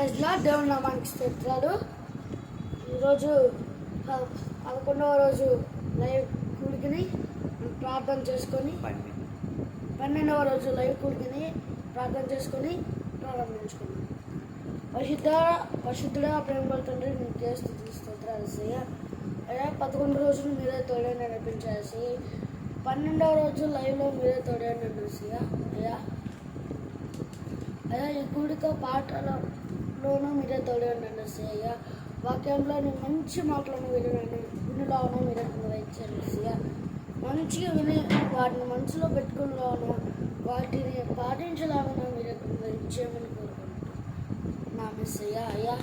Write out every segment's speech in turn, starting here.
ప్రజల దేవుని నామానికి స్తోత్రాలు. ఈరోజు 11వ రోజు లైవ్ కూడికిని ప్రార్థన చేసుకొని 12వ రోజు లైవ్ కూడికిని ప్రార్థన చేసుకొని ప్రారంభించుకున్నాం. పరిశుద్ధుడా ప్రేమ తండ్రి నీకే స్తుతులు స్తోత్రాలు అయ్యా. 11 రోజులు మీరే తోడే నడిపించాల్సి 12వ రోజు లైవ్లో మీరే తోడే నడిపిస్తాయా అయ్యా. అయ్యా ఈ కూడిక పాటలలోనూ మీరే తోడే ఉండండి అయ్యా. వాక్యంలోని మంచి మాటలను వినులాను మీరే నిర్వహించండి అయ్యా. మంచిగా విని వాటిని మనసులో పెట్టుకునేలాను వాటిని పాటించలాగా మీరే నిర్వహించేయమని కోరుకుంటున్నాను అయ్యా. అయ్యా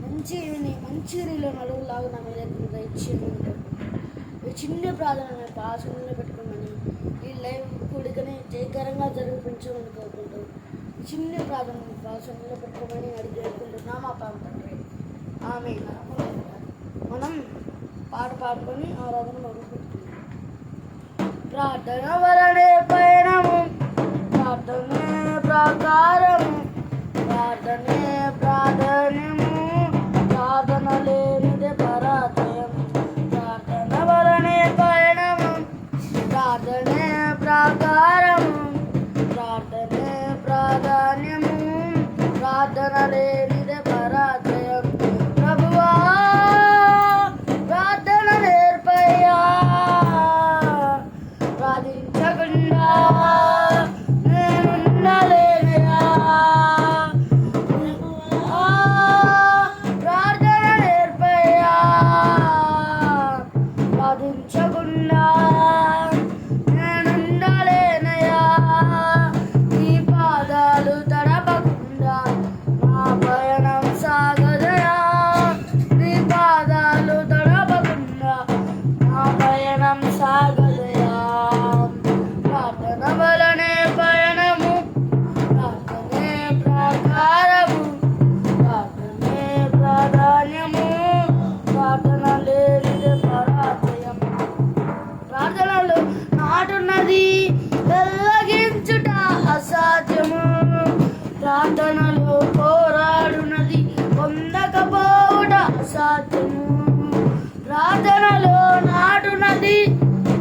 మంచి విని మంచి రీలో నలుగులాగా మీరే నిర్వహించేయమని కోరుకుంటున్నాను. ఈ చిన్న ప్రార్థన పాసనలో పెట్టుకోమని ఈ లైవ్ కూడికని జయకరంగా జరిపించమని కోరుకుంటున్నాను. చిన్న ప్రార్థన పాసనలో పెట్టుకోమని అడిగేసుకుంటున్నాం మా తండ్రి. ఆమె మనం పాట పాడుకొని ఆరాధన మొదలుపెట్టుకున్నాం. ప్రార్థన వలనే పయనము, ప్రార్థనే ప్రాకారము, ప్రార్థనే ప్రాధాన్యము, ప్రార్థన లేనిదే పరాజయం. ప్రార్థన వలనే పయనము, ప్రార్థనే ప్రాకారము, ప్రార్థనే ప్రాధాన్యము, ప్రార్థన లేనిదే పరాజయం. ప్రభువా ప్రార్థన నేర్పయ్యా, ప్రార్థించకుండా నేనుండలేనయ్యా. ప్రార్థన నేర్పయ్యా, ప్రార్థించకుండా నేనుండలేనయ్యా. నీ పాదాలు తడపకుండా నా పయనం సాగదయా. నీ పాదాలు తడపకుండా నా పయనం సాగదయా. ప్రార్థన వలనే పయనము, ప్రార్థనే ప్రాకారము, ప్రార్థనే ప్రాధాన్యము, ప్రార్థన లేనిదే పరాజయం. ప్రార్థనలు నాటున్నది వెల్లగించుట అసాధ్యము. ప్రార్థనలో పోరాడునది పొందకపోవుట అసాధ్యము. ప్రార్థనలో నాటునది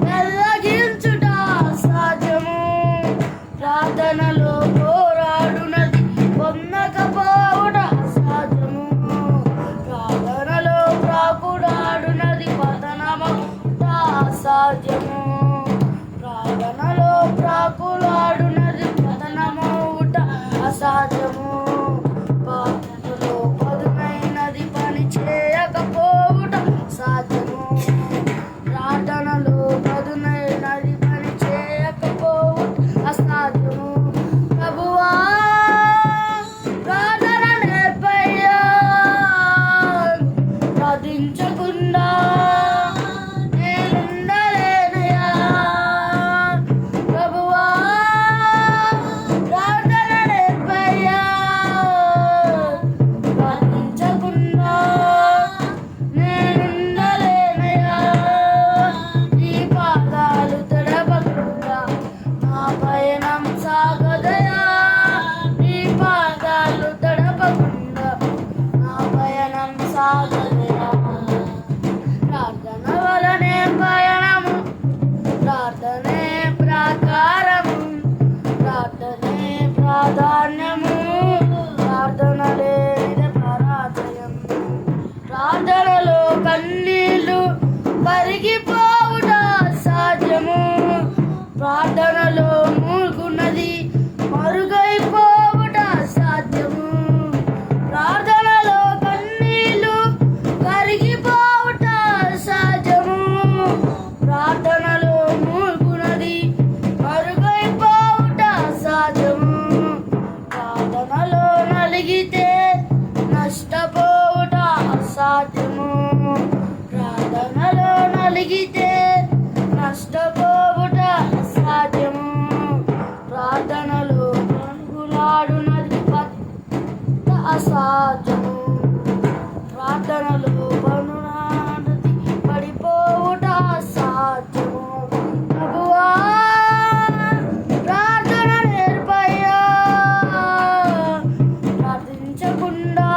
వెల్లగించుట అసాధ్యము. ప్రార్థనలో పోరాడునది పొందకపోవుట అసాధ్యము. ప్రార్థనలో ప్రాకుడాడునది పతనమవుట అసాధ్యము. ప్రార్థనలో ప్రాకులాడునది పతనమవుట అసాధ్యము. ప్రార్థనలో పదునైనది పని చేయకపోవుట సాధ్యము. ప్రార్థనలో పదునైనది పని చేయకపోవుట అసాధ్యము. ప్రభువా ప్రార్థన నేర్పయ్యా, ప్రార్థించకుండా నేనుండలేనయ్యా. ప్రభువా ప్రార్థన నేర్పయ్యా, ప్రార్థించకుండా నేనుండలేనయ్యా. నీ పాదాలు తడపకుండా నా పయనం సాగదయా. నీ పాదాలు తడపకుండా నా పయనం సాగదయా. ప్రార్థన వలనే పయనము, ప్రార్థనే ప్రాకారము, ప్రార్థనే ప్రాధాన్యము, ప్రార్థన లేనిదే పరాజయం. ప్రార్థనలో కన్నీళ్లు కరిగిపోవుట అసాధ్యము. ప్రార్థనలో మూల్గున్నది మరుగైపోవుట అసాధ్యము. ప్రార్థనలో కన్నీళ్లు కరిగిపోవుట అసాధ్యము. ప్రార్థనలో మూల్గున్నది మరుగైపోవుట అసాధ్యము. ప్రార్థనలో నలిగితే నష్టపోవుట అసాధ్యము. ప్రార్థనలో నలిగితే నష్టపోవుట అసాధ్యము. ప్రార్థనలో పరుగులాడునది అసాధ్యము. ప్రార్థనలో పనునాడుది పడిపోవుట అసాధ్యము. ప్రభువా ప్రార్థన నేర్పయ్యా, ప్రార్థించకుండా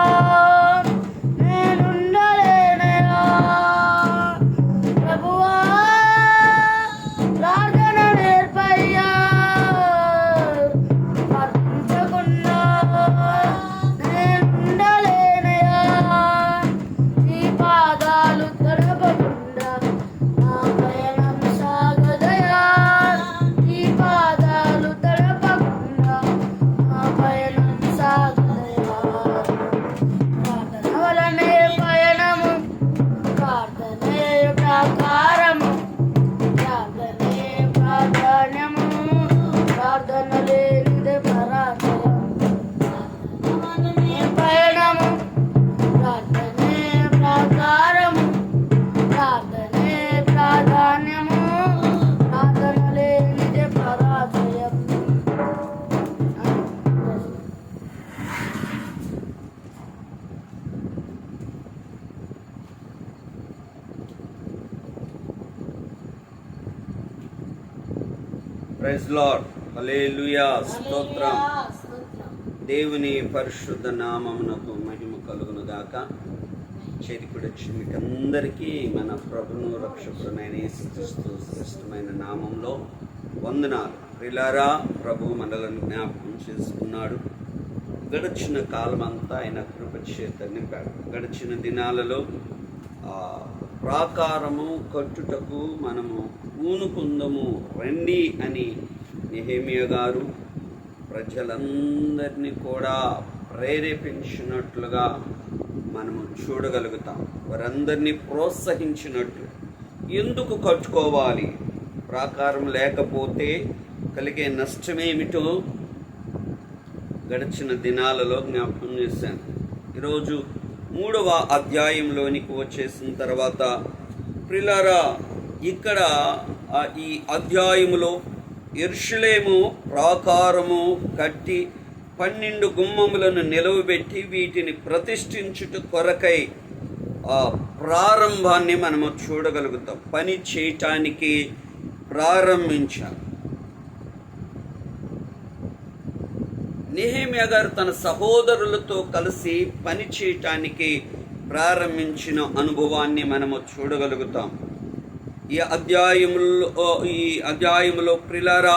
ప్రైజ్ లార్డ్, హల్లెలూయా, స్తోత్రం. స్తోత్రం. దేవుని పరిశుద్ధ నామమునకు మహిమ కలుగును గాక. చేతికుడొచ్చి మీకు అందరికీ మన ప్రభును రక్షకుడైన యేసుక్రీస్తు శ్రేష్టమైన నామంలో వందనాలు. ప్రియులారా, ప్రభు మనలను జ్ఞాపకం చేసుకున్నాడు. గడిచిన కాలమంతా ఆయన కృప చేత నింపాడు. గడిచిన దినాలలో ప్రాకారము కట్టుటకు మనము పూనుకుందము రండి అని నెహెమ్యా గారు ప్రజలందరినీ కూడా ప్రేరేపించినట్లుగా మనము చూడగలుగుతాం. వారందరినీ ప్రోత్సహించినట్లు. ఎందుకు కట్టుకోవాలి? ప్రాకారం లేకపోతే కలిగే నష్టమేమిటో గడిచిన దినాలలో జ్ఞాపకం చేశాను. ఈరోజు 3వ అధ్యాయంలోనికి వచ్చేసిన తర్వాత ప్రియులారా, ఇక్కడ ఈ అధ్యాయములో యెరూషలేము ప్రాకారము కట్టి 12 గుమ్మములను నిలవబెట్టి వీటిని ప్రతిష్ఠించుట కొరకై ప్రారంభాన్ని మనము చూడగలుగుతాం. పని చేయటానికి ప్రారంభించారు. నెహెమ్యా గారు తన సహోదరులతో కలిసి పని చేయటానికి ప్రారంభించిన అనుభవాన్ని మనము చూడగలుగుతాం. ఈ అధ్యాయములో ప్రియులారా,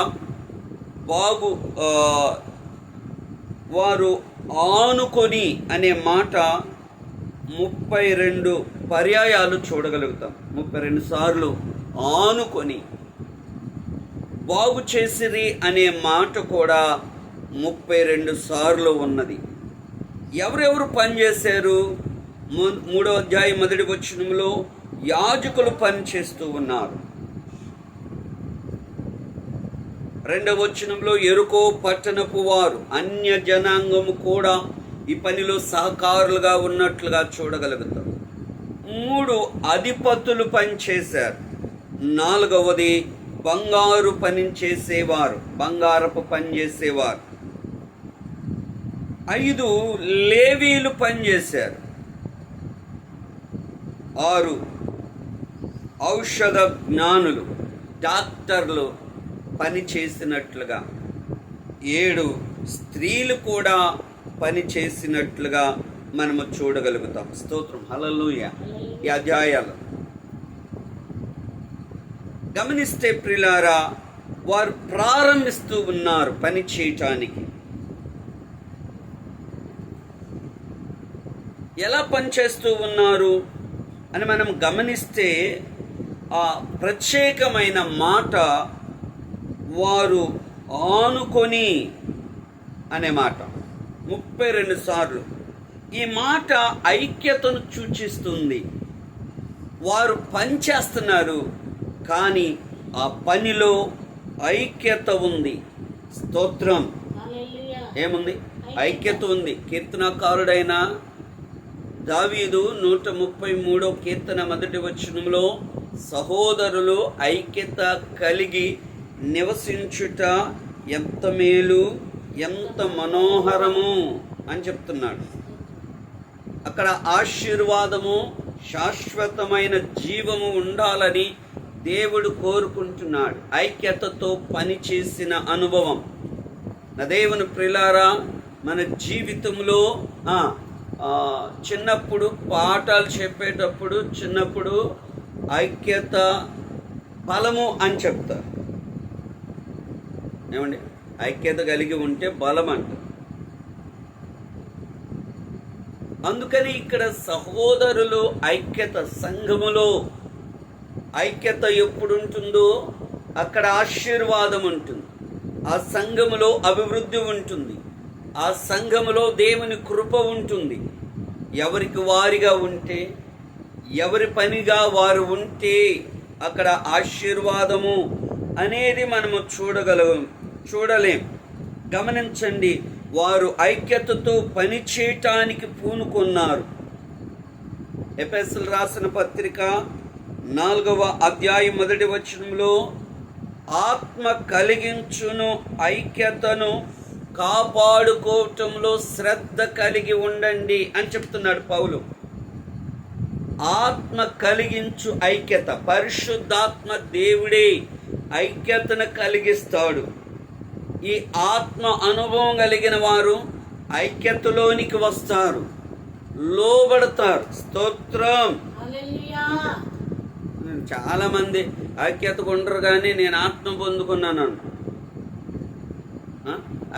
వారు ఆనుకొని అనే మాట 32 పర్యాయాలు చూడగలుగుతాం. 32 సార్లు ఆనుకొని. బాగు చేసిరి అనే మాట కూడా 32 సార్లు ఉన్నది. ఎవరెవరు పనిచేశారు? 3వ అధ్యాయం 1వ వచనంలో యాజకులు పని చేస్తూ ఉన్నారు. 2వ వచనంలో యెరికో పట్టణపు వారు, అన్య జనాంగము కూడా ఈ పనిలో సహకారులుగా ఉన్నట్లుగా చూడగలుగుతాం. 3 అధిపతులు పనిచేశారు. 4వది బంగారు పని చేసేవారు, బంగారపు పని చేసేవారు. 5 లేవీలు పనిచేశారు. 6 ఔషధ జ్ఞానులు, డాక్టర్లు పని చేసినట్లుగా. 7 స్త్రీలు కూడా పని చేసినట్లుగా మనము చూడగలుగుతాం. స్తోత్రం, హల్లెలూయా. ఈ అధ్యాయాలు గమనిస్తే ప్రియులారా, వారు ప్రారంభిస్తూ ఉన్నారు పని చేయటానికి. ఎలా పనిచేస్తూ ఉన్నారు అని మనం గమనిస్తే ఆ ప్రత్యేకమైన మాట వారు ఆనుకొని అనే మాట 32 సార్లు. ఈ మాట ఐక్యతను సూచిస్తుంది. వారు పనిచేస్తున్నారు, కానీ ఆ పనిలో ఐక్యత ఉంది. స్తోత్రం. ఏముంది? ఐక్యత ఉంది. కీర్తనకారుడైన దావీదు 133వ కీర్తన 1వ వచనంలో సహోదరులు ఐక్యత కలిగి నివసించుట ఎంత మేలు, ఎంత మనోహరము అని చెప్తున్నాడు. అక్కడ ఆశీర్వాదము, శాశ్వతమైన జీవము ఉండాలని దేవుడు కోరుకుంటున్నాడు. ఐక్యతతో పనిచేసిన అనుభవం. నా దేవుని ప్రియులారా, మన జీవితంలో చిన్నప్పుడు పాఠాలు చెప్పేటప్పుడు చిన్నప్పుడు ఐక్యత బలము అని చెప్తారు. ఏమండి? ఐక్యత కలిగి ఉంటే బలం అంట. అందుకని ఇక్కడ సహోదరులు ఐక్యత, సంఘములో ఐక్యత ఎప్పుడు ఉంటుందో అక్కడ ఆశీర్వాదం ఉంటుంది. ఆ సంఘములో అభివృద్ధి ఉంటుంది. ఆ సంఘములో దేవుని కృప ఉంటుంది. ఎవరికి వారిగా ఉంటే, ఎవరి పనిగా వారు ఉంటే అక్కడ ఆశీర్వాదము అనేది మనము చూడలేం. గమనించండి, వారు ఐక్యతతో పని చేయటానికి పూనుకున్నారు. ఎఫెసీయులకు రాసిన పత్రిక 4వ అధ్యాయం 1వ వచనంలో ఆత్మ కలిగించును ఐక్యతను కాపాడుకోవటంలో శ్రద్ధ కలిగి ఉండండి అని చెప్తున్నాడు పౌలు. ఆత్మ కలిగించు ఐక్యత, పరిశుద్ధాత్మ దేవుడే ఐక్యతను కలిగిస్తాడు. ఈ ఆత్మ అనుభవం కలిగిన వారు ఐక్యతలోనికి వస్తారు, లోబడతారు. స్తోత్రం. చాలామంది ఐక్యతకు ఉండరు, కానీ నేను ఆత్మ పొందుకున్నాను,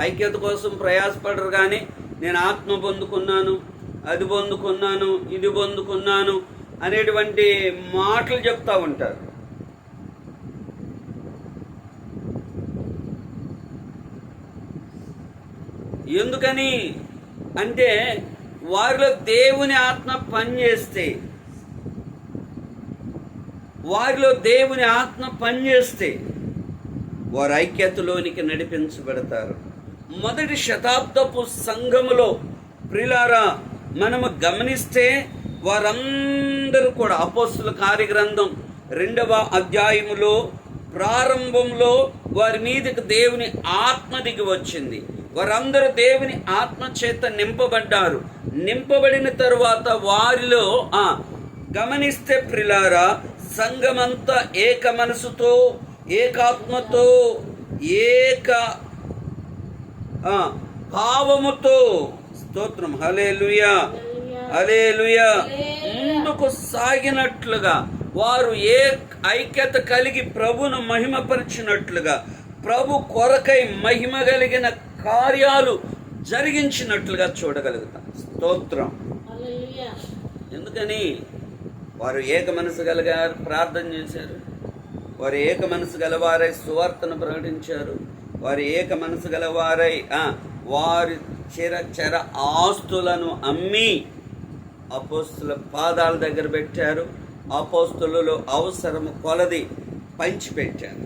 ఐక్యత కోసం ప్రయాసపడరు, కానీ నేను ఆత్మ పొందుకున్నాను, అది పొందుకున్నాను, ఇది పొందుకున్నాను అనేటువంటి మాటలు చెప్తా ఉంటారు. ఎందుకని అంటే వారిలో దేవుని ఆత్మ పనిచేస్తే, వారు ఐక్యతలోనికి నడిపించబడతారు. మొదటి శతాబ్దపు సంఘములో ప్రియులారా మనము గమనిస్తే వారందరూ కూడా అపోస్తుల కార్యగ్రంథం 2వ అధ్యాయములో ప్రారంభంలో వారి మీదకి దేవుని ఆత్మ దిగి వచ్చింది. వారందరూ దేవుని ఆత్మ చేత నింపబడ్డారు. నింపబడిన తరువాత వారిలో గమనిస్తే ప్రియులారా సంఘమంతా ఏక మనసుతో, ఏకాత్మతో, ఏక భావముతో, స్తోత్రం, హల్లెలూయా, హల్లెలూయా, ముందుకు సాగినట్లుగా వారు ఐక్యత కలిగి ప్రభును మహిమపరిచినట్లుగా, ప్రభు కొరకై మహిమ కలిగిన కార్యాలు జరిగించినట్లుగా చూడగలుగుతాం. స్తోత్రం. ఎందుకని వారు ఏక మనసు గలగారు, ప్రార్థన చేశారు. వారు ఏక మనసు గలవారై సువార్తను ప్రకటించారు. వారు ఏక మనసు గలవారై వారి చెర ఆస్తులను అమ్మి అపోస్తుల పాదాల దగ్గర పెట్టారు. అపోస్తులలో అవసరము కొలది పంచిపెట్టారు.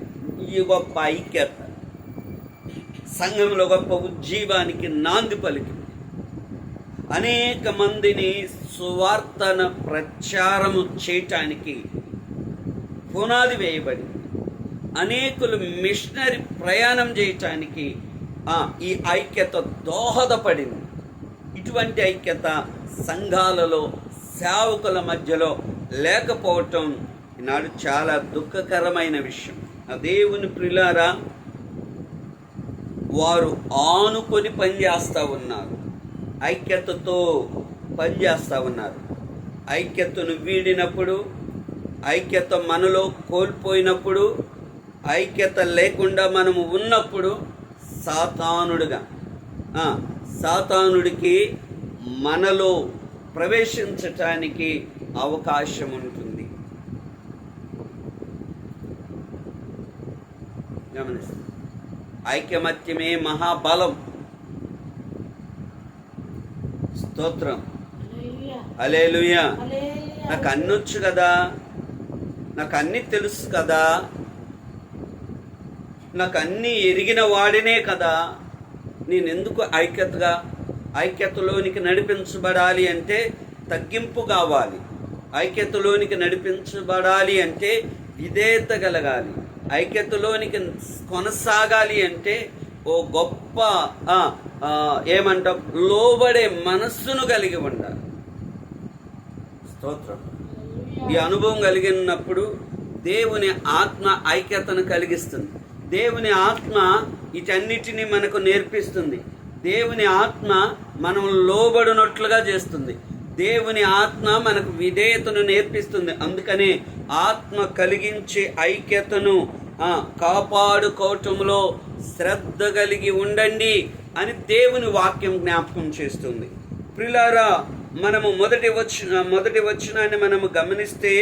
ఈ గొప్ప ఐక్యత సంఘంలో గొప్ప ఉజ్జీవానికి నాంది పలికింది. అనేక మందిని సువార్తన ప్రచారము చేయటానికి పునాది వేయబడింది. అనేకులు మిషనరీ ప్రయాణం చేయటానికి ఈ ఐక్యత దోహదపడింది. ఇటువంటి ఐక్యత సంఘాలలో సేవకుల మధ్యలో లేకపోవటం ఈనాడు చాలా దుఃఖకరమైన విషయం. దేవుని ప్రియులారా వారు ఆనుకొని పనిచేస్తూ ఉన్నారు, ఐక్యతతో పనిచేస్తూ ఉన్నారు. ఐక్యతను వీడినప్పుడు, ఐక్యత మనలో కోల్పోయినప్పుడు, ఐక్యత లేకుండా మనము ఉన్నప్పుడు సాతానుడికి మనలో ప్రవేశించటానికి అవకాశం ఉంటుంది. గమనిస్తాం. ఐకమత్యమే మహాబలం. స్తోత్రం, హల్లెలూయా. నాకు అన్ని వచ్చు కదా, నాకు అన్ని తెలుసు కదా, నాకు అన్నీ ఎరిగిన వాడినే కదా, నేనెందుకు ఐక్యతలోనికి నడిపించబడాలి అంటే తగ్గింపు కావాలి. ఐక్యతలోనికి నడిపించబడాలి అంటే విధేయత కలగాలి. ఐక్యతలోనికి కొనసాగాలి అంటే ఓ గొప్ప ఏమంటాం, లోబడే మనస్సును కలిగి ఉండాలి. స్తోత్రం. ఈ అనుభవం కలిగినప్పుడు దేవుని ఆత్మ ఐక్యతను కలిగిస్తుంది. దేవుని ఆత్మ వీటన్నిటినీ మనకు నేర్పిస్తుంది. దేవుని ఆత్మ మనం లోబడినట్లుగా చేస్తుంది. దేవుని ఆత్మ మనకు విధేయతను నేర్పిస్తుంది. అందుకనే ఆత్మ కలిగించే ఐక్యతను కాపాడుకోవటంలో శ్రద్ధ కలిగి ఉండండి అని దేవుని వాక్యం జ్ఞాపకం చేస్తుంది. ప్రియులారా మనము మొదటి వచనాన్ని మనము గమనిస్తే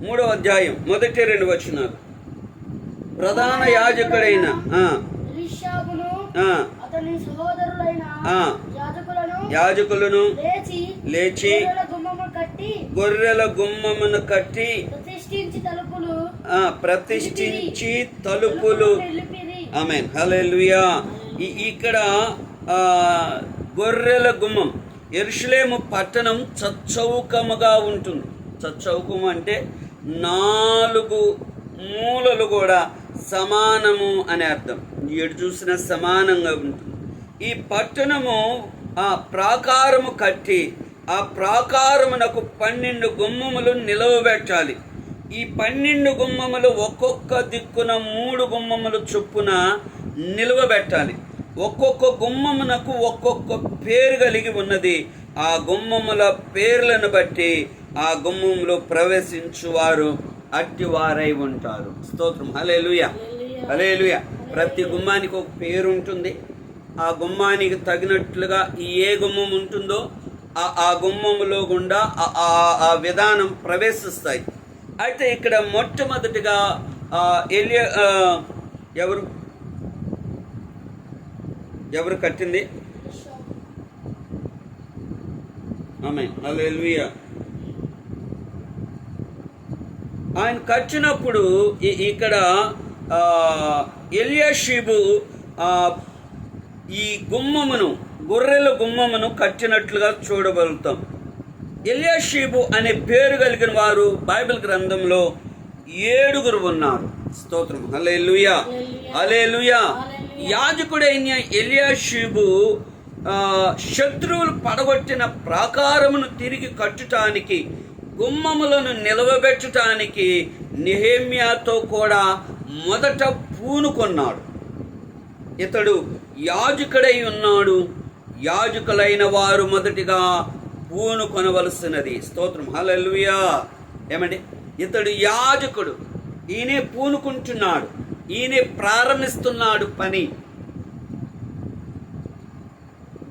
3వ అధ్యాయం మొదటి 2 వచనాలు. ప్రధాన యాజకుడైన అతని సహోదరులైన యాజకులను లేచి గొర్రెల గుమ్మమును కట్టి ప్రతిష్ఠించి తలుపులు. ఆమేన్, హల్లెలూయా. ఇక్కడ గొర్రెల గుమ్మం, యెరూషలేము పట్టణం చచ్చౌకముగా ఉంటుంది. చచ్చౌకము అంటే 4 మూలలు కూడా సమానము అనే అర్థం. ఎటు చూసినా సమానంగా ఉంటుంది. ఈ పట్టణము ప్రాకారము కట్టి ఆ ప్రాకారమునకు 12 గుమ్మములు నిలవబెట్టాలి. ఈ 12 గుమ్మములు ఒక్కొక్క దిక్కున 3 గుమ్మములు చొప్పున నిలవబెట్టాలి. ఒక్కొక్క గుమ్మమునకు ఒక్కొక్క పేరు కలిగి ఉన్నది. ఆ గుమ్మముల పేర్లను బట్టి ఆ గుమ్మంలో ప్రవేశించువారు అట్టివారై ఉంటారు. స్తోత్రం. హల్లెలూయా, హల్లెలూయా. ప్రతి గుమ్మానికి ఒక పేరు ఉంటుంది. ఆ గుమ్మానికి తగినట్లుగా ఏ గుమ్మం ఉంటుందో ఆ గుమ్మములో గుండా ఆ విధానం ప్రవేశిస్తాయి. అయితే ఇక్కడ మొట్టమొదటిగా ఎవరు కట్టింది? ఆమేన్, హల్లెలూయా. ఆయన కట్టినప్పుడు ఇక్కడ ఎలీషీబు ఈ గుమ్మమును, గొర్రెల గుమ్మమును కట్టినట్లుగా చూడగలుగుతాం. ఎలీషీబు అనే పేరు కలిగిన వారు బైబిల్ గ్రంథంలో 7 ఉన్నారు. స్తోత్రం. హల్లెలూయా, హల్లెలూయా. యాజకుడైన ఎలీషీబు శత్రువులు పడగొట్టిన ప్రాకారమును తిరిగి కట్టుటానికి, గుమ్మములను నిలవబెట్టడానికి నెహెమ్యాతో కూడా మొదట పూనుకొన్నాడు. ఇతడు యాజకుడై ఉన్నాడు. యాజకులైన వారు మొదటిగా పూనుకొనవలసినది. స్తోత్రం. హల్లెలూయా. ఏమండి, ఇతడు యాజకుడు. ఈయనే పూనుకుంటున్నాడు, ఈయనే ప్రారంభిస్తున్నాడు పని.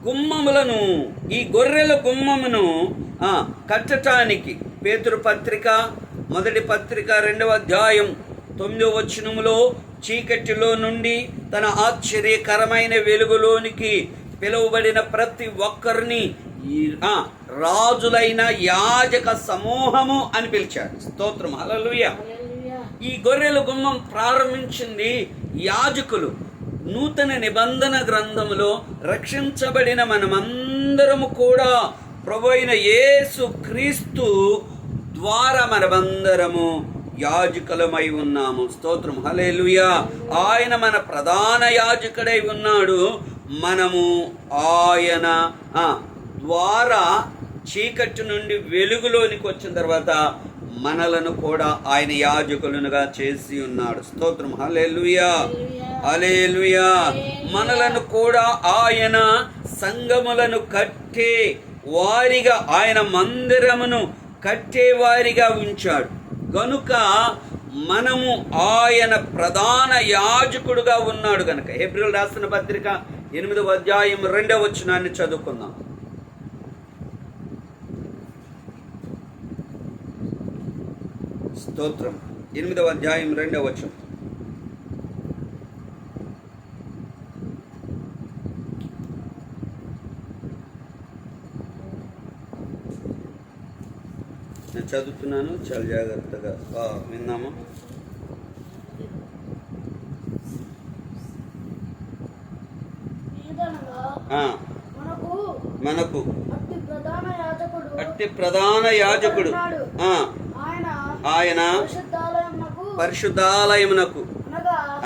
గుమ్మములను, ఈ గొర్రెల గుమ్మమును కట్టటానికి పేతురు పత్రిక మొదటి పత్రిక 2వ అధ్యాయం 9వ వచనములో, చీకటిలో నుండి తన ఆశ్చర్యకరమైన వెలుగులోనికి పిలువబడిన ప్రతి ఒక్కరిని రాజులైన యాజక సమూహము అని పిలిచాడు. స్తోత్రం. హల్లెలూయా. ఈ గొర్రెల గుమ్మం ప్రారంభించింది యాజకులు. నూతన నిబంధన గ్రంథములో రక్షించబడిన మనమందరము కూడా ప్రభు అయిన యేసు క్రీస్తు ద్వారా మనమందరము యాజకులమై ఉన్నాము. స్తోత్రం. హల్లెలూయా. ఆయన మన ప్రధాన యాజకుడై ఉన్నాడు. మనము ఆయన ద్వారా చీకటి నుండి వెలుగులోనికి వచ్చిన తర్వాత మనలను కూడా ఆయన యాజకులుగా చేసి ఉన్నాడు. స్తోత్రం. హల్లెలూయా, హల్లెలూయా. మనలను కూడా ఆయన సంఘములను కట్టే వారిగా, ఆయన మందిరమును కట్టేవారిగా ఉంచాడు. గనుక మనము ఆయన ప్రధాన యాజకుడుగా ఉన్నాడు గనుక హెబ్రీయులకు రాసిన పత్రిక 8వ అధ్యాయం 2వ వచనాన్ని చదువుకుందాం. స్తోత్రం. 8వ అధ్యాయం 2వ వచనం. నేను చదువుతున్నాను, చాలా జాగ్రత్తగా విన్నాము. మనకు అట్టి ప్రధాన యాజకుడు ఆయన పరిశుద్ధాలయమునకు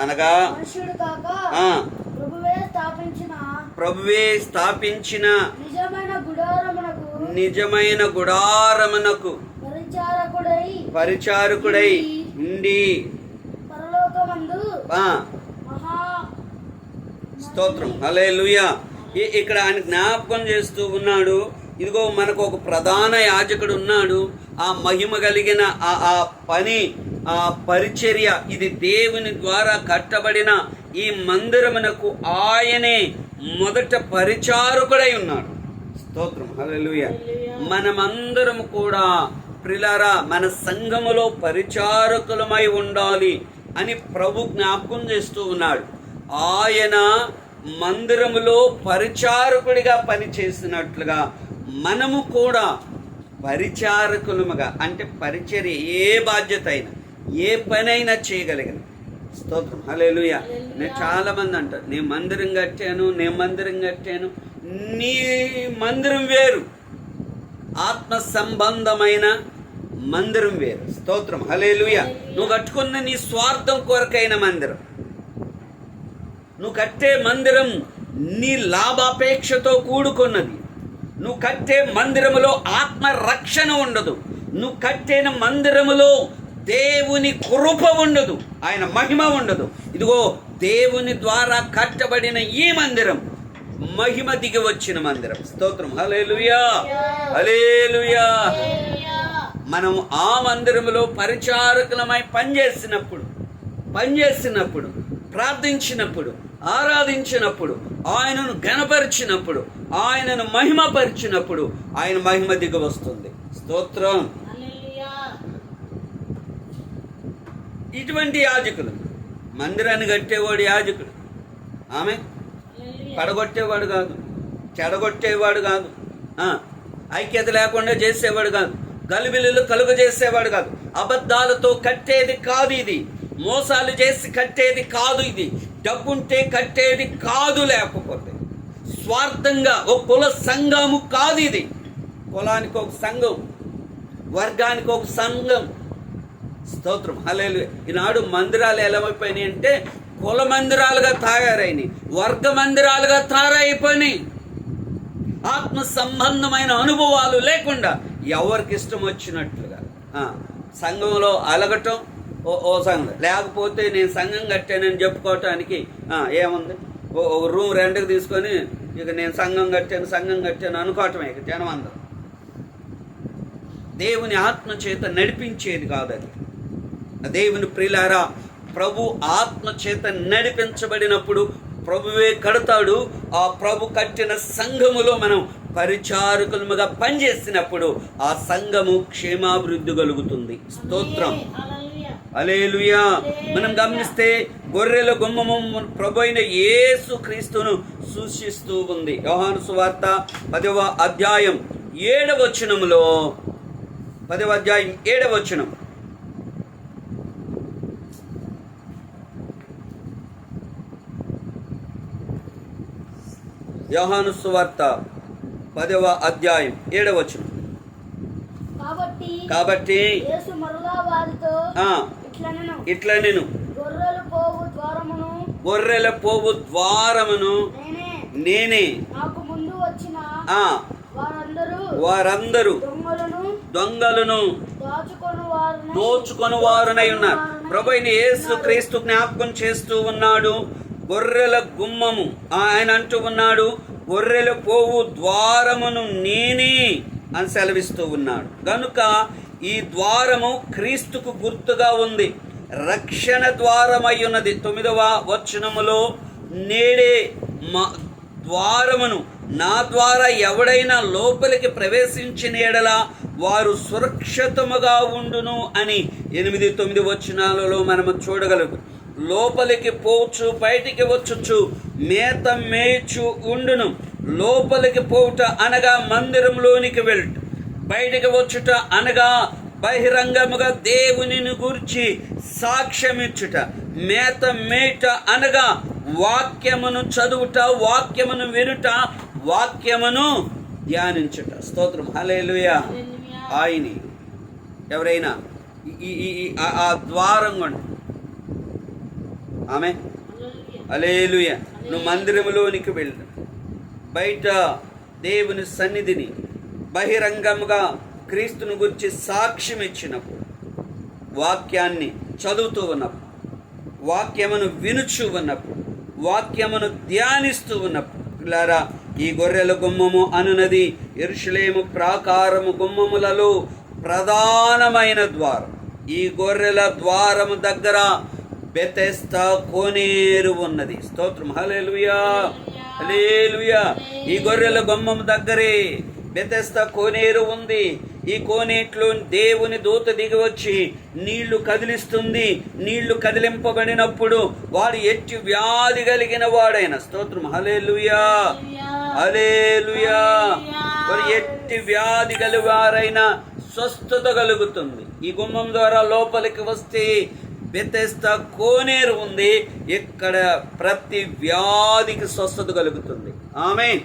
అనగా ప్రభువే స్థాపించిన నిజమైన గుడారమునకు పరిచారకుడై ఉండి స్తోత్రం. హల్లెలూయా. ఇక్కడ ఆయన జ్ఞాపకం చేస్తూ ఉన్నాడు, ఇదిగో మనకు ఒక ప్రధాన యాజకుడు ఉన్నాడు. ఆ మహిమ కలిగిన ఆ పని, ఆ పరిచర్య, ఇది దేవుని ద్వారా కట్టబడిన ఈ మందిరమునకు ఆయనే మొదట పరిచారకుడై ఉన్నాడు. స్తోత్రం. హల్లెలూయా. మనమందరం కూడా ప్రియులారా మన సంఘములో పరిచారకులమై ఉండాలి అని ప్రభు జ్ఞాపకం చేస్తూ ఉన్నాడు. ఆయన మందిరములో పరిచారకుడిగా పనిచేసినట్లుగా మనము కూడా పరిచారకులముగా, అంటే పరిచర్య, ఏ బాధ్యత అయినా ఏ పనైనా చేయగలిగిన. స్తోత్రం. హల్లెలూయా. నేను చాలా మంది అంటారు, నేను మందిరం కట్టాను. నీ మందిరం వేరు, ఆత్మ సంబంధమైన మందిరం వేరు. స్తోత్రం. హల్లెలూయా. నువ్వు కట్టుకున్న నీ స్వార్థం కొరకైన మందిరం, నువ్వు కట్టే మందిరం నీ లాభాపేక్షతో కూడుకున్నది. నువ్వు కట్టే మందిరములో ఆత్మ రక్షణ ఉండదు. నువ్వు కట్టిన మందిరములో దేవుని కృప ఉండదు, ఆయన మహిమ ఉండదు. ఇదిగో దేవుని ద్వారా కట్టబడిన ఈ మందిరం మహిమ దిగి వచ్చిన మందిరం. స్తోత్రం. హల్లెలూయా, హల్లెలూయా. మనం ఆ మందిరములో పరిచారకులమై పనిచేసినప్పుడు ప్రార్థించినప్పుడు, ఆరాధించినప్పుడు, ఆయనను ఘనపరిచినప్పుడు, ఆయనను మహిమపరిచినప్పుడు ఆయన మహిమ దిగి వస్తుంది. స్తోత్రం. ఇటువంటి యాజకులు, మందిరాన్ని కట్టేవాడు యాజకుడు. ఆమె పడగొట్టేవాడు కాదు, చెడగొట్టేవాడు కాదు, ఐక్యత లేకుండా చేసేవాడు కాదు, గలిబిలిలు కలుగు చేసేవాడు కాదు, అబద్ధాలతో కట్టేది కాదు ఇది, మోసాలు చేసి కట్టేది కాదు ఇది, డబ్బుంటే కట్టేది కాదు, లేకపోతే స్వార్థంగా ఒక కుల సంఘము కాదు ఇది. కులానికి ఒక సంఘం, వర్గానికి ఒక సంఘం. స్తోత్రం. హల్లెలూయా. ఈనాడు మందిరాలు ఎలామైపోయినాయి అంటే కుల మందిరాలుగా తయారైనాయి, వర్గ మందిరాలుగా తయారైపోయినాయి. ఆత్మ సంబంధమైన అనుభవాలు లేకుండా ఎవరికి ఇష్టం వచ్చినట్లుగా సంఘంలో అలగటం. ఓ సంఘం లేకపోతే నేను సంఘం కట్టానని చెప్పుకోవటానికి ఏముంది, ఒక రూమ్ రెంట్కి తీసుకొని ఇక నేను సంఘం కట్టాను అనుకోవటమే ఇక జనం అందరూ. దేవుని ఆత్మ చేత నడిపించేది కాదు అది. దేవుని ప్రియులారా, ప్రభు ఆత్మ చేత నడిపించబడినప్పుడు ప్రభువే కడతాడు. ఆ ప్రభు కట్టిన సంఘములో మనం పరిచారకులుగా పనిచేసినప్పుడు ఆ సంఘము క్షేమాభివృద్ధి కలుగుతుంది. స్తోత్రం. హల్లెలూయా. మనం గమనిస్తే గొర్రెల గుమ్మము ప్రభు అయిన యేసు క్రీస్తును సూచిస్తూ ఉంది. యోహాను సువార్త 10వ అధ్యాయం 7వ వచనములో, 10వ అధ్యాయం 7వ వచనం, యోహాను సువార్త 10వ అధ్యాయం 7వ వచనం. కాబట్టి యేసు మరలా వారితో ఇట్లా నేను గొర్రెల పోవు ద్వారమును నేనే, నాకు ముందు వచ్చిన వారందరూ దొంగలను దోచుకొని వారునై ఉన్నారు. ప్రభువైన యేసు క్రీస్తు జ్ఞాపకం చేస్తూ ఉన్నాడు. గొర్రెల గుమ్మము ఆయన అంటూ ఉన్నాడు, గొర్రెల పోవు ద్వారమును నేనే అని సెలవిస్తూ ఉన్నాడు. గనుక ఈ ద్వారము క్రీస్తుకు గుర్తుగా ఉంది, రక్షణ ద్వారమై ఉన్నది. 9వ వచనములో, నేడే మా ద్వారమును, నా ద్వారా ఎవడైనా లోపలికి ప్రవేశించిన ఎడల వారు సురక్షితముగా ఉండును అని 8, 9 వచనాలలో మనము చూడగలుగు. లోపలికి పోవచ్చు, బయటికి వచ్చుచు, మేత మేచు ఉండును. లోపలికి పోవుట అనగా మందిరంలోనికి వెళ్ళుట, బయటికి వచ్చుట అనగా బహిరంగముగా దేవునిని గురించి సాక్ష్యమిచ్చుట. మేత మేట అనగా వాక్యమును చదువుట, వాక్యమును వినుట, వాక్యమును ధ్యానించుట. స్తోత్రం. హల్లెలూయా. ఆయని ఎవరైనా ఆ ద్వారం కొండ ఆమె హల్లెలూయా. నువ్వు మందిరములోనికి వెళ్ళు, బయట దేవుని సన్నిధిని బహిరంగముగా క్రీస్తుని గురించి సాక్ష్యం ఇచ్చినప్పుడు, వాక్యాన్ని చదువుతూ ఉన్నప్పుడు, వాక్యమును వినుచూ ఉన్నప్పుడు, వాక్యమును ధ్యానిస్తూ ఉన్నప్పుడు, పిల్లారా, ఈ గొర్రెల గుమ్మము అనునది యెరూషలేము ప్రాకారము గుమ్మములలో ప్రధానమైన ద్వారం. ఈ గొర్రెల ద్వారము దగ్గర బెతెస్దా కోనేరు ఉన్నది. స్తోత్రం. హల్లెలూయా, హల్లెలూయా. ఈ గొర్రెల గుమ్మము దగ్గరే బెతెస్దా కోనేరు ఉంది. ఈ కోనేట్లో దేవుని దూత దిగి వచ్చి నీళ్లు కదిలిస్తుంది. నీళ్లు కదిలింపబడినప్పుడు వాడు ఎట్టి వ్యాధి కలిగిన వాడైన, స్తోత్రం, హల్లెలూయా, హల్లెలూయా, వారు ఎట్టి వ్యాధి కలివారైనా స్వస్థత కలుగుతుంది. ఈ గుమ్మం ద్వారా లోపలికి వస్తే బెతెస్దా కోనేరు ఉంది. ఇక్కడ ప్రతి వ్యాధికి స్వస్థత కలుగుతుంది. ఆమేన్.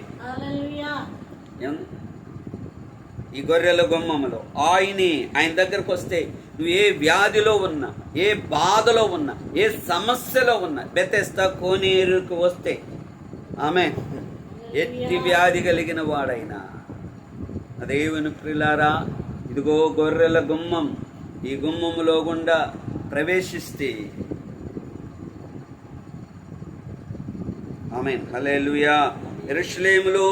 ఈ గొర్రెల గుమ్మములో ఆయన దగ్గరకు వస్తే నువ్వు ఏ వ్యాధిలో ఉన్నా, ఏ బాధలో ఉన్నా, ఏ సమస్యలో ఉన్నా, బెతెస్దా కోనేరుకు వస్తే ఆమె ఎట్టి వ్యాధి కలిగిన వాడైనా దేవుని ప్రియులారా, ఇదిగో గొర్రెల గుమ్మం. ఈ గుమ్మములో గుండా ప్రవేశిస్తే ఆమేన్, హల్లెలూయా. యెరూషలేములో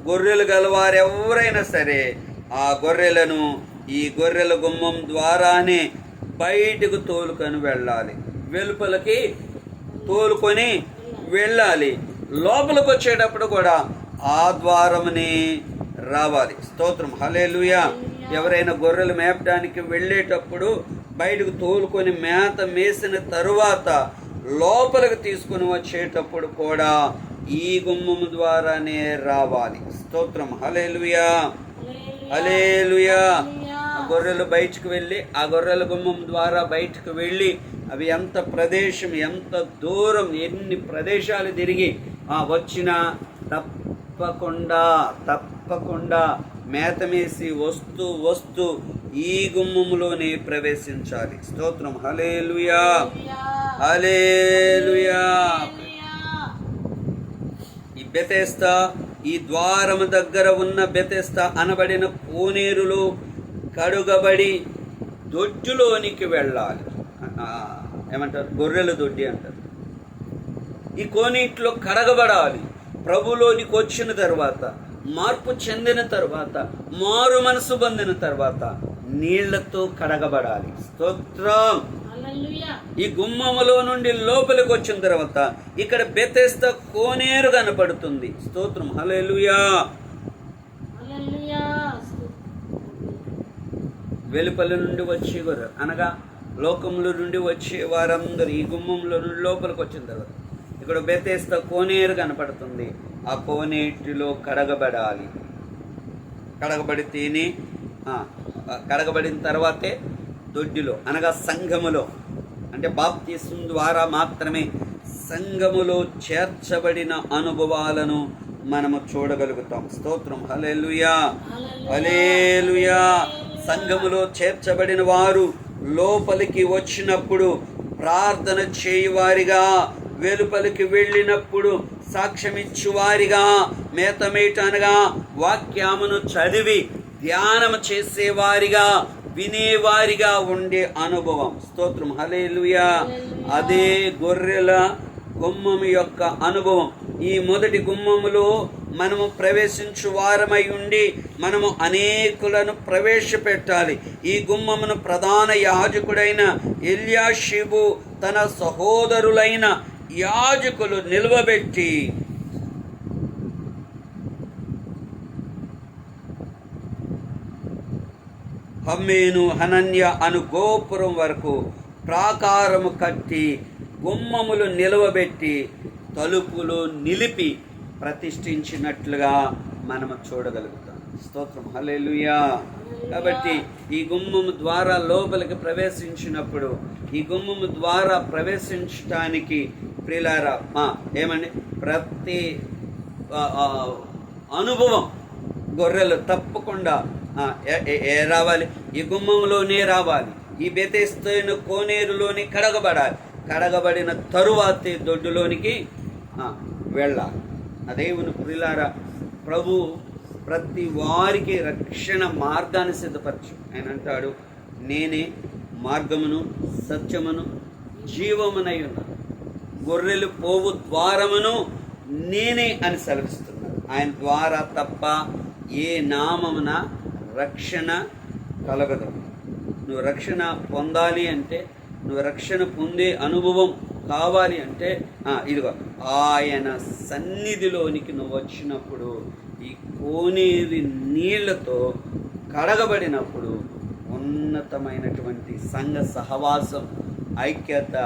గొర్రెలు గలవారు ఎవరైనా సరే ఆ గొర్రెలను ఈ గొర్రెల గుమ్మం ద్వారానే బయటకు తోలుకొని వెళ్ళాలి, వెలుపలకి తోలుకొని వెళ్ళాలి. లోపలికి వచ్చేటప్పుడు కూడా ఆ ద్వారమునే రావాలి. స్తోత్రం, హల్లెలూయా. ఎవరైనా గొర్రెలు మేపడానికి వెళ్ళేటప్పుడు బయటకు తోలుకొని మేత మేసిన తరువాత లోపలికి తీసుకుని వచ్చేటప్పుడు కూడా ఈ గుమ్మము ద్వారానే రావాలి. స్తోత్రం, హల్లెలూయా, హల్లెలూయా. ఆ గొర్రెలు బయటకు వెళ్ళి ఆ గొర్రెల గుమ్మం ద్వారా బయటకు వెళ్ళి అవి ఎంత ప్రదేశం, ఎంత దూరం, ఎన్ని ప్రదేశాలు తిరిగి వచ్చినా తప్పకుండా మేత మేసి వస్తూ ఈ గుమ్మములోనే ప్రవేశించాలి. స్తోత్రం, హల్లెలూయా, హల్లెలూయా. ఈ బెతెస్దా, ఈ ద్వారము దగ్గర ఉన్న బెతెస్దా అనబడిన కోనేరులో కడుగబడి దొడ్డులోనికి వెళ్ళాలి. ఏమంటారు? గొర్రెల దొడ్డి అంటారు. ఈ కోనేటిలో కడగబడాలి. ప్రభులోనికి వచ్చిన తర్వాత, మార్పు చెందిన తర్వాత, మారు మనసు పొందిన తర్వాత నీళ్లతో కడగబడాలి. స్తోత్రం. ఈ గుమ్మములో నుండి లోపలికి వచ్చిన తర్వాత ఇక్కడ బెతెస్దా కోనేరు కనపడుతుంది. స్తోత్రం, హల్లెలూయా. వెలుపల నుండి వచ్చే గొర్రె అనగా లోకముల నుండి వచ్చే వారందరూ ఈ గుమ్మంలో నుండి లోపలికి వచ్చిన తర్వాత ఇక్కడ బెతెస్దా కోనేరు కనపడుతుంది. ఆ కోనేటిలో కడగబడాలి. కడగబడితేనే కడగబడిన తర్వాతే దొడ్డిలో అనగా సంఘములో, అంటే బాప్తిస్మం ద్వారా మాత్రమే సంఘములో చేర్చబడిన అనుభవాలను మనము చూడగలుగుతాం. స్తోత్రం, హల్లెలూయా, హల్లెలూయా. సంఘములో చేర్చబడిన వారు లోపలికి వచ్చినప్పుడు ప్రార్థన చేయువారిగా, వెలుపలికి వెళ్ళినప్పుడు సాక్ష్యమిచ్చువారిగా, మేతమేటనగా వాక్యమును చదివి ధ్యానము చేసేవారిగా, వినేవారిగా ఉండే అనుభవం. స్తోత్రం, హల్లెలూయా. అదే గొర్రెల గుమ్మం యొక్క అనుభవం. ఈ మొదటి గుమ్మములో మనము ప్రవేశించు వారమై ఉండి మనము అనేకులను ప్రవేశపెట్టాలి. ఈ గుమ్మమును ప్రధాన యాజకుడైన ఎల్యాషీబు తన సహోదరులైన యాజకులు నిలువబెట్టి హమ్మేను, హనన్య అను గోపురం వరకు ప్రాకారము కట్టి గుమ్మములు నిలవబెట్టి తలుపులు నిలిపి ప్రతిష్ఠించినట్లుగా మనము చూడగలుగుతాం. స్తోత్రం, హల్లెలూయా. కాబట్టి ఈ గుమ్మము ద్వారా లోపలికి ప్రవేశించినప్పుడు, ఈ గుమ్మము ద్వారా ప్రవేశించటానికి ప్రియులారా ఏమండి, ప్రతి అనుభవం గొర్రెలు తప్పకుండా రావాలి. ఈ గుమ్మంలోనే రావాలి. ఈ బెతెస్దా కోనేరులోని కడగబడాలి. కడగబడిన తరువాతే దొడ్డులోనికి వెళ్ళాలి. దేవుని ప్రియులారా, ప్రభు ప్రతి వారికి రక్షణ మార్గాన్ని సిద్ధపరచు. ఆయన అంటాడు, నేనే మార్గమును సత్యమును జీవమునై ఉన్నాను, గొర్రెలు పోవు ద్వారమును నేనే అని సెలవిస్తున్నాడు. ఆయన ద్వారా తప్ప ఏ నామమున రక్షణ కలగదు. నువ్వు రక్షణ పొందాలి అంటే, నువ్వు రక్షణ పొందే అనుభవం కావాలి అంటే ఇదిగో ఆయన సన్నిధిలోనికి నువ్వు వచ్చినప్పుడు, ఈ కోనేరు నీళ్లతో కడగబడినప్పుడు ఉన్నతమైనటువంటి సంఘ సహవాసం, ఐక్యత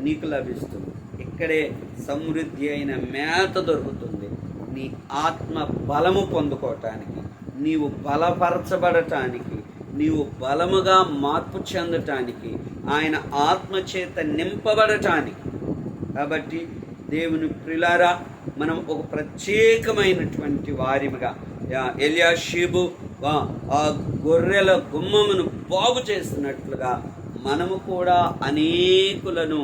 నీకు లభిస్తుంది. ఇక్కడే సమృద్ధి అయిన మేత దొరుకుతుంది. నీ ఆత్మ బలము పొందుకోవటానికి, నీవు బలపరచబడటానికి, నీవు బలముగా మార్పు చెందటానికి, ఆయన ఆత్మచేత నింపబడటానికి. కాబట్టి దేవుని ప్రియులారా, మనం ఒక ప్రత్యేకమైనటువంటి వారిగా ఎల్యాషీబు ఆ గొర్రెల గుమ్మమును బాగు చేస్తున్నట్లుగా మనము కూడా అనేకులను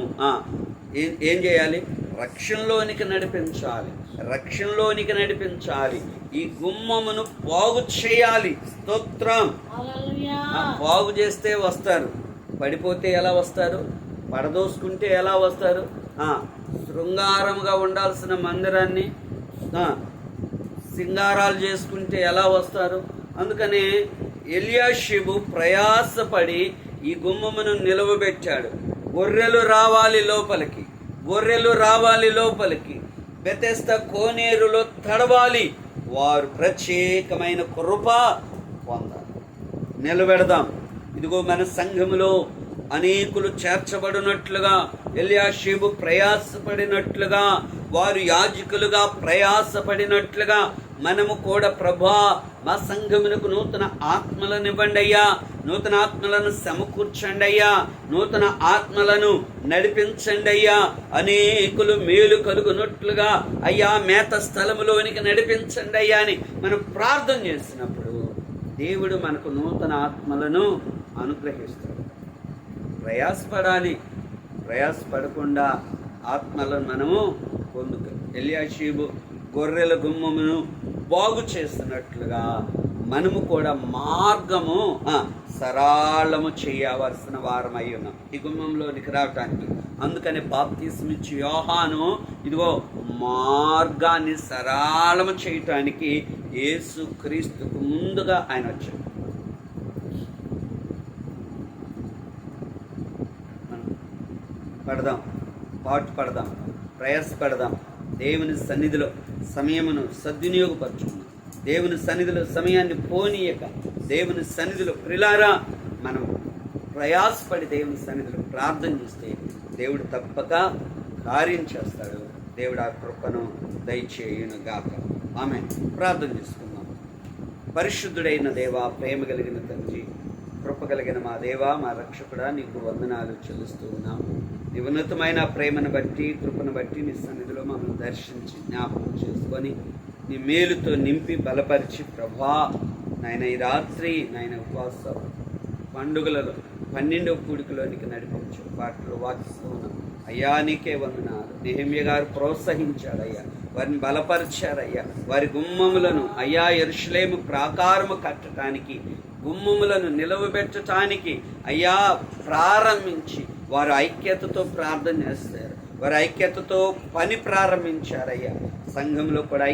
ఏం చేయాలి? రక్షణలోనికి నడిపించాలి. రక్షణలోనికి నడిపించాలి. ఈ గుమ్మమును బాగు చేయాలి. స్తోత్రం. బాగు చేస్తే వస్తారు, పడిపోతే ఎలా వస్తారు? పడదోసుకుంటే ఎలా వస్తారు? శృంగారముగా ఉండాల్సిన మందిరాన్ని సింగారాలు చేసుకుంటే ఎలా వస్తారు? అందుకని ఎలియాషీబు ప్రయాసపడి ఈ గుమ్మమును నిలవబెట్టాడు. గొర్రెలు రావాలి లోపలికి, బెతెస్దా కోనేరులో తడవాలి, వారు ప్రత్యేకమైన కృప పొందాలి. నిలబెడదాం. ఇదిగో మన సంఘములో అనేకులు చేర్చబడినట్లుగా ఎలియాషీబు ప్రయాసపడినట్లుగా, వారు యాజకులుగా ప్రయాసపడినట్లుగా మనము కూడా ప్రభా మా సంఘమునకు నూతన ఆత్మలను ఇవ్వండి అయ్యా, నూతన ఆత్మలను సమకూర్చండి అయ్యా, నూతన ఆత్మలను నడిపించండి అయ్యా, అనేకులు మేలు కలుగునట్లుగా అయ్యా మేత స్థలములోనికి నడిపించండి అయ్యా అని మనం ప్రార్థన చేసినప్పుడు దేవుడు మనకు నూతన ఆత్మలను అనుగ్రహిస్తాడు. ప్రయాసపడకుండా ఆత్మలను మనము పొందుతాం. ఎలియాషీబు గొర్రెల గుమ్మమును బాగు చేస్తున్నట్లుగా మనము కూడా మార్గము సరళము చేయవలసిన వారమై ఉన్నాం ఈ గుమ్మంలోనికి రావటానికి. అందుకని బాప్తిస్మిచ్చి యోహాను ఇదిగో మార్గాన్ని సరళము చేయటానికి యేసుక్రీస్తుకు ముందుగా ఆయన వచ్చాడు. పాటు పడదాం, ప్రయాసపడదాం. దేవుని సన్నిధిలో సమయమును సద్వినియోగపరచుకున్నాం. దేవుని సన్నిధిలో సమయాన్ని పోనీయక దేవుని సన్నిధిలో ప్రిలారా మనం ప్రయాసపడి దేవుని సన్నిధిలో ప్రార్థన చేస్తే దేవుడు తప్పక కార్యం చేస్తాడు. దేవుడు ఆ కృపను దయచేయును గాక. ఆమేన్. ప్రార్థన చేసుకుందాం. పరిశుద్ధుడైన దేవా, ప్రేమ కలిగిన తండ్రి, కృప కలిగిన మా దేవా, మా రక్షకుడా, నీకు వందనాలు చెల్లిస్తూ ఉన్నాము. నీ ఉన్నతమైన ప్రేమను బట్టి, కృపను బట్టి నీ సన్నిధిలో మమ్మల్ని దర్శించి జ్ఞాపకం చేసుకొని నీ మేలుతో నింపి బలపరిచి ప్రభా నాయన ఈ రాత్రి నాయన ఉపవాస పండుగలలో 12వ కూడికలోనికి నడిపించు. వాటిలో వాకిస్తూ ఉన్నాం అయ్యా, నీకే వందనాలు. నెహెమ్యా గారు ప్రోత్సహించాడయ్యా, వారిని బలపరిచారయ్యా. వారి గుమ్మములను అయ్యా యెరూషలేము ప్రాకారము కట్టడానికి, గుమ్మములను నిలవబెట్టడానికి అయ్యా ప్రారంభించి వారు ఐక్యతతో ప్రార్థన చేస్తారు. వారు ఐక్యతతో పని ప్రారంభించారయ్యా. సంఘంలో కూడా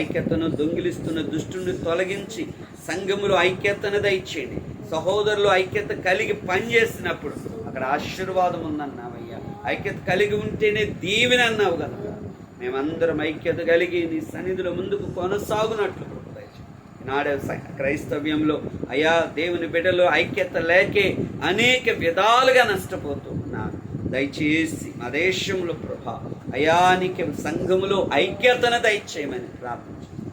ఐక్యతను దొంగిలిస్తున్న దుష్టుని తొలగించి సంఘములో ఐక్యతను దయచేయండి. సహోదరులు ఐక్యత కలిగి పనిచేసినప్పుడు అక్కడ ఆశీర్వాదం ఉందన్నావయ్యా. ఐక్యత కలిగి ఉంటేనే దీవెన అన్నావు కనుక మేమందరం ఐక్యత కలిగి నీ సన్నిధిలో ముందుకు కొనసాగునట్లు నాడే క్రైస్తవ్యంలో అయా దేవుని బిడ్డలు ఐక్యత లేకే అనేక విధాలుగా నష్టపోతూ ఉన్నారు. దయచేసి మా దేశంలో ప్రభా అయా నీకే సంఘములో ఐక్యతను దయచేయమని ప్రార్థించండి.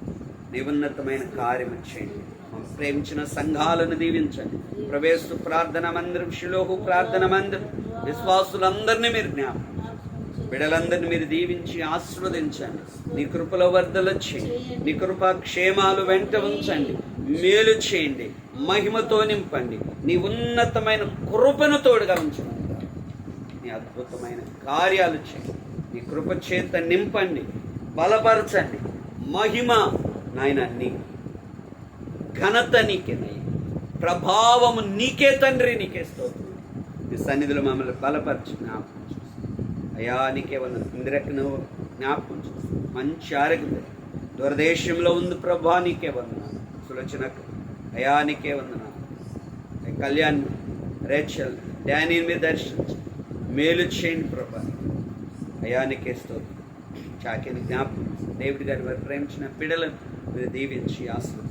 నివున్నతమైన కార్యము చేయండి. ప్రేమించిన సంఘాలను దీవించండి. ప్రవేశ ప్రార్థన మందిరం, షిలోహు ప్రార్థన మందిరం విశ్వాసులందరినీ మీరు జ్ఞాపకం, బిడ్డలందరినీ మీరు దీవించి ఆశీర్వదించండి. నీ కృపలో వర్ధలు చేయండి. నీ కృపా క్షేమాలు వెంట ఉంచండి. మేలు చేయండి. మహిమతో నింపండి. నీ ఉన్నతమైన కృపను తోడుగా ఉంచండి. నీ అద్భుతమైన కార్యాలు చేయండి. నీ కృప చేత నింపండి, బలపరచండి. మహిమ నాయన నీ ఘనత నీకే, ప్రభావము నీకే తండ్రి, నీకే స్తోత్రం. నీ సన్నిధిలో మమ్మల్ని బలపరచు, జ్ఞాపకం అయ్యా. నీకే వందనాలు. ఇందిరకును జ్ఞాపకం చేసి మంచి ఆరోగ్యం దూరదేశంలో ఉంది ప్రభా, నీకే వందనాలు. సులోచనకు అయ్యా నీకే వందనాలు. కళ్యాణ్, రేచల్, డానీని మీరు దర్శించి మేలు చేయండి ప్రభా. అయ్యా నీకే స్తోత్రం. చాకిని జ్ఞాపకం, డేవిడ్ గారి వారు ప్రేమించిన బిడ్డలను మీరు దీవించి ఆశీర్వదించండి.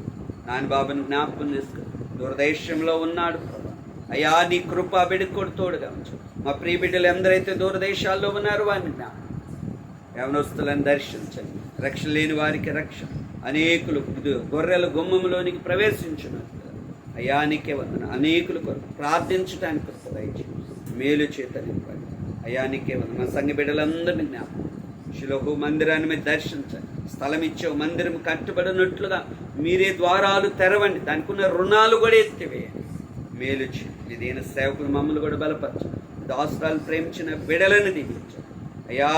నాని బాబుని జ్ఞాపకం చేసుకుని దూరదేశంలో ఉన్నాడు ప్రభా. అయ్యా నీ కృప బిడ్డకు తోడుగా ఉంచు. మా ప్రియ బిడ్డలు ఎందరైతే దూరదేశాల్లో ఉన్నారో వారిని యవనస్తులను దర్శించండి. రక్షణ లేని వారికి రక్షణ, అనేకులు గొర్రెల గుమ్మములోనికి ప్రవేశించినట్లు అయ్యా నీకే వందన. అనేకులు కొరకు ప్రార్థించడానికి దయచేసి మేలు చేత నింపండి. అయ్యా నీకే వందన. మా సంఘ బిడ్డలందరినీ జ్ఞాపకం, షిలోహు మందిరాన్ని మీరు దర్శించండి. స్థలం ఇచ్చావు, మందిరం కట్టుబడినట్లుగా మీరే ద్వారాలు తెరవండి. దానికి ఉన్న రుణాలు కూడా ఎత్తివేయండి. మేలు చేయండి. ఇదేన సేవకులు మమ్మల్ని కూడా బలపరచండి. దాసురాలు ప్రేమించిన బిడలను దీవించండి. అయ్యా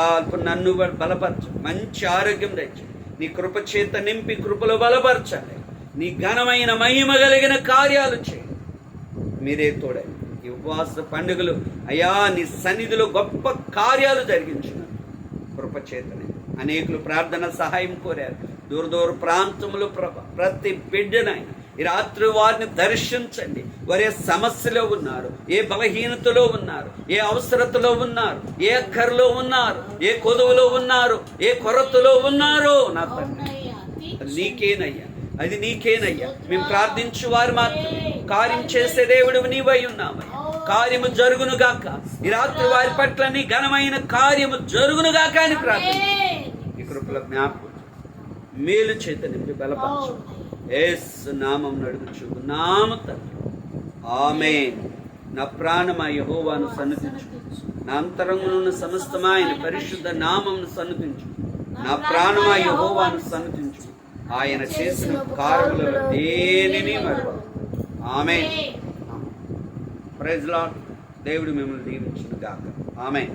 నన్ను బలపరచు, మంచి ఆరోగ్యం తెచ్చు, నీ కృప చేత నింపి కృపలో బలపరచాలి, నీ ఘనమైన మహిమ కలిగిన కార్యాలు చేయి. మీరే తోడండి. ఈ ఉపవాస పండుగలు అయ్యా నీ సన్నిధిలో గొప్ప కార్యాలు జరిగించినారు కృప చేతనే. అనేకులు ప్రార్థన సహాయం కోరారు. దూర దూర ప్రాంతంలో ప్రతి బిడ్డనైనా ఈ రాత్రి వారిని దర్శించండి. వారు ఏ సమస్యలో ఉన్నారు, ఏ బలహీనతలో ఉన్నారు, ఏ అవసరతలో ఉన్నారు, ఏ అక్కరలో ఉన్నారు, ఏ కొదువులో ఉన్నారు, ఏ కొరతలో ఉన్నారో నా తండ్రి అది నీకేనయ్యా, అది నీకేనయ్యా. మేము ప్రార్థించు వారు మాత్రమే కార్యం చేసే దేవుడు నీవై ఉన్నామయ్యా. కార్యము జరుగును గాక. ఈ రాత్రి వారి పట్ల నీ ఘనమైన కార్యము జరుగును గాక అని ప్రార్థించు. ఈ కృపల జ్ఞాపకం మేలు చేత నింపి బలపరచు. యేసు నామం నడుగుచు నామ తండ్రి ఆమేన్. నా ప్రాణమా యెహోవాను సన్నిధించు, నా అంతరంగమున సమస్తమా ఆయన పరిశుద్ధ నామమును సన్నిధించు. నా ప్రాణమా యెహోవాను సన్నిధించు, ఆయన చేసిన కార్యములలో దేనిని మరువకు. ఆమేన్. Praise lord. దేవుడు మిమ్మల్ని దీవించును గాక. ఆమేన్.